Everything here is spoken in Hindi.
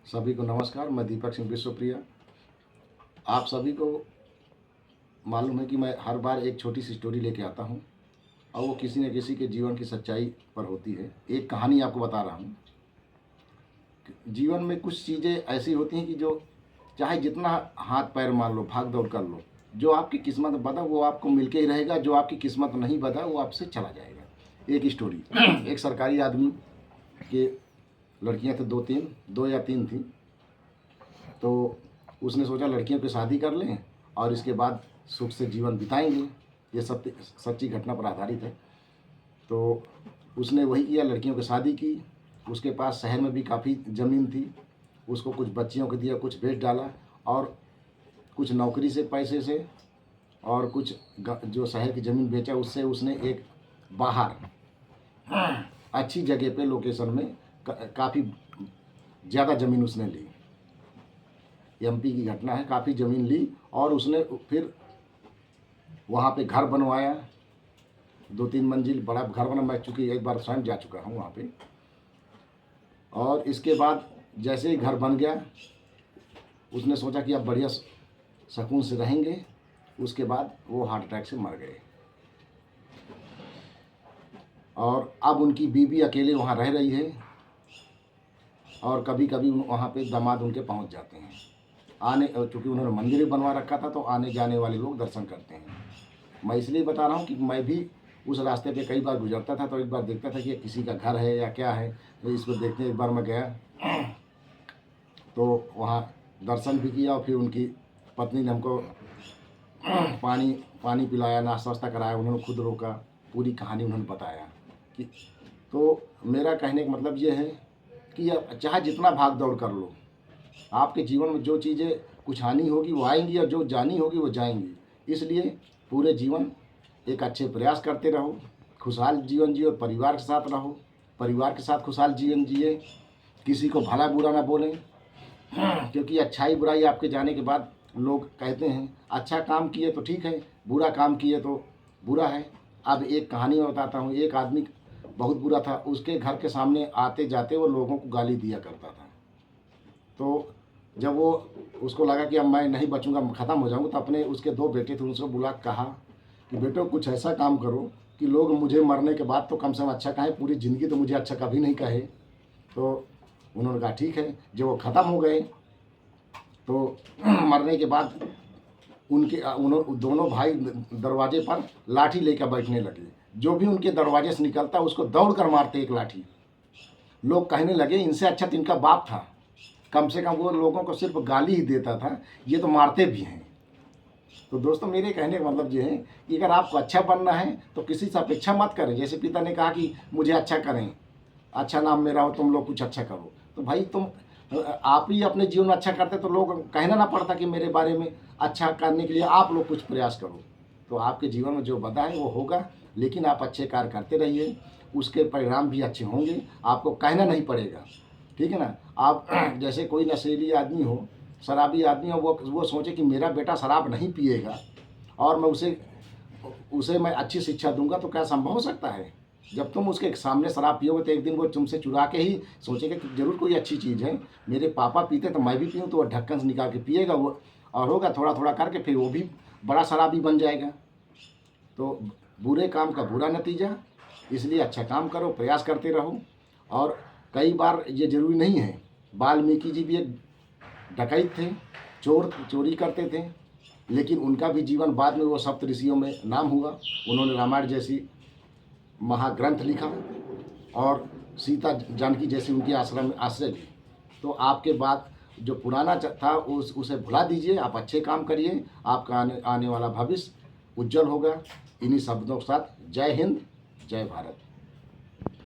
सभी को नमस्कार। मैं दीपक सिंह विश्वप्रिया। आप सभी को मालूम है कि मैं हर बार एक छोटी सी स्टोरी लेके आता हूँ और वो किसी न किसी के जीवन की सच्चाई पर होती है। एक कहानी आपको बता रहा हूँ। जीवन में कुछ चीज़ें ऐसी होती हैं कि जो चाहे जितना हाथ पैर मार लो, भाग दौड़ कर लो, जो आपकी किस्मत में बता वो आपको मिल के ही रहेगा, जो आपकी किस्मत में नहीं बता वो आपसे चला जाएगा। एक स्टोरी एक सरकारी आदमी के लड़कियां थे, दो या तीन थी। तो उसने सोचा लड़कियों की शादी कर लें और इसके बाद सुख से जीवन बिताएंगे। ये सच्ची घटना पर आधारित है। तो उसने वही किया, लड़कियों की शादी की। उसके पास शहर में भी काफ़ी ज़मीन थी। उसको कुछ बच्चियों को दिया, कुछ बेच डाला और कुछ नौकरी से पैसे से और कुछ जो शहर की ज़मीन बेचा उससे उसने एक बाहर अच्छी जगह पे लोकेशन में काफ़ी ज़्यादा ज़मीन उसने ली। एमपी की घटना है। काफ़ी ज़मीन ली और उसने फिर वहाँ पे घर बनवाया। 2-3 मंजिल बड़ा घर बना। मैं चूँकि एक बार स्वयं जा चुका हूँ वहाँ पे। और इसके बाद जैसे ही घर बन गया उसने सोचा कि अब बढ़िया सुकून से रहेंगे। उसके बाद वो हार्ट अटैक से मर गए और अब उनकी बीवी अकेले वहाँ रह रही है और कभी कभी वहाँ पे दामाद उनके पहुँच जाते हैं। चूँकि उन्होंने मंदिर बनवा रखा था तो आने जाने वाले लोग दर्शन करते हैं। मैं इसलिए बता रहा हूँ कि मैं भी उस रास्ते पे कई बार गुजरता था तो एक बार देखता था कि ये किसी का घर है या क्या है। तो इसको देखने एक बार मैं गया तो वहाँ दर्शन भी किया और फिर उनकी पत्नी ने हमको पानी पिलाया, नाश्ता वास्ता कराया। उन्होंने खुद रोका, पूरी कहानी उन्होंने बताया कि तो मेरा कहने का मतलब ये है कि चाहे जितना भाग दौड़ कर लो, आपके जीवन में जो चीज़ें कुछ हानि होगी वो आएंगी और जो जानी होगी वो जाएंगी। इसलिए पूरे जीवन एक अच्छे प्रयास करते रहो, खुशहाल जीवन जियो और परिवार के साथ रहो, परिवार के साथ खुशहाल जीवन जिए। किसी को भला बुरा ना बोलें क्योंकि अच्छाई बुराई आपके जाने के बाद लोग कहते हैं अच्छा काम किए तो ठीक है, बुरा काम किए तो बुरा है। अब एक कहानी में बताता हूँ। एक आदमी बहुत बुरा था। उसके घर के सामने आते जाते वो लोगों को गाली दिया करता था। तो जब वो उसको लगा कि अब मैं नहीं बचूंगा, ख़त्म हो जाऊंगा, तो अपने उसके 2 बेटे थे उनको बुला कहा कि बेटो कुछ ऐसा काम करो कि लोग मुझे मरने के बाद तो कम से कम अच्छा कहें, पूरी ज़िंदगी तो मुझे अच्छा कभी नहीं कहे। तो उन्होंने कहा ठीक है। जब वो ख़त्म हो गए तो मरने के बाद दोनों भाई दरवाजे पर लाठी लेकर बैठने लगे। जो भी उनके दरवाजे से निकलता उसको दौड़ कर मारते एक लाठी। लोग कहने लगे इनसे अच्छा तो इनका बाप था, कम से कम वो लोगों को सिर्फ गाली ही देता था, ये तो मारते भी हैं। तो दोस्तों मेरे कहने का मतलब ये है कि अगर आपको अच्छा बनना है तो किसी से अपेक्षा मत करें। जैसे पिता ने कहा कि मुझे अच्छा करें, अच्छा नाम मेरा हो, तुम लोग कुछ अच्छा करो। तो भाई तुम आप ही अपने जीवन में अच्छा करते तो लोग कहना ना पड़ता कि मेरे बारे में अच्छा करने के लिए आप लोग कुछ प्रयास करो। तो आपके जीवन में जो बदा है वो होगा, लेकिन आप अच्छे कार्य करते रहिए, उसके परिणाम भी अच्छे होंगे। आपको कहना नहीं पड़ेगा, ठीक है ना। आप जैसे कोई नशेली आदमी हो, शराबी आदमी हो, वो सोचे कि मेरा बेटा शराब नहीं पिएगा और मैं उसे मैं अच्छी शिक्षा दूंगा, तो क्या संभव हो सकता है। जब तुम उसके सामने शराब पियोगे तो एक दिन वो तुमसे चुरा के ही सोचेगा कि जरूर कोई अच्छी चीज़ है, मेरे पापा पीते तो मैं भी पीऊँ। तो वो ढक्कन से निकाल के पिएगा वो, और होगा थोड़ा थोड़ा करके फिर वो भी बड़ा शराबी बन जाएगा। तो बुरे काम का बुरा नतीजा। इसलिए अच्छा काम करो, प्रयास करते रहो। और कई बार ये जरूरी नहीं है। वाल्मीकि जी भी एक डकैत थे, चोरी करते थे, लेकिन उनका भी जीवन बाद में वो सप्त ऋषियों में नाम हुआ। उन्होंने रामायण जैसी महाग्रंथ लिखा और सीता जानकी जैसी उनके आश्रम में आश्रय ली। तो आपके बाद जो पुराना था उसे भुला दीजिए, आप अच्छे काम करिए, आपका आने वाला भविष्य उज्जवल होगा। इन्हीं शब्दों के साथ जय हिंद, जय भारत।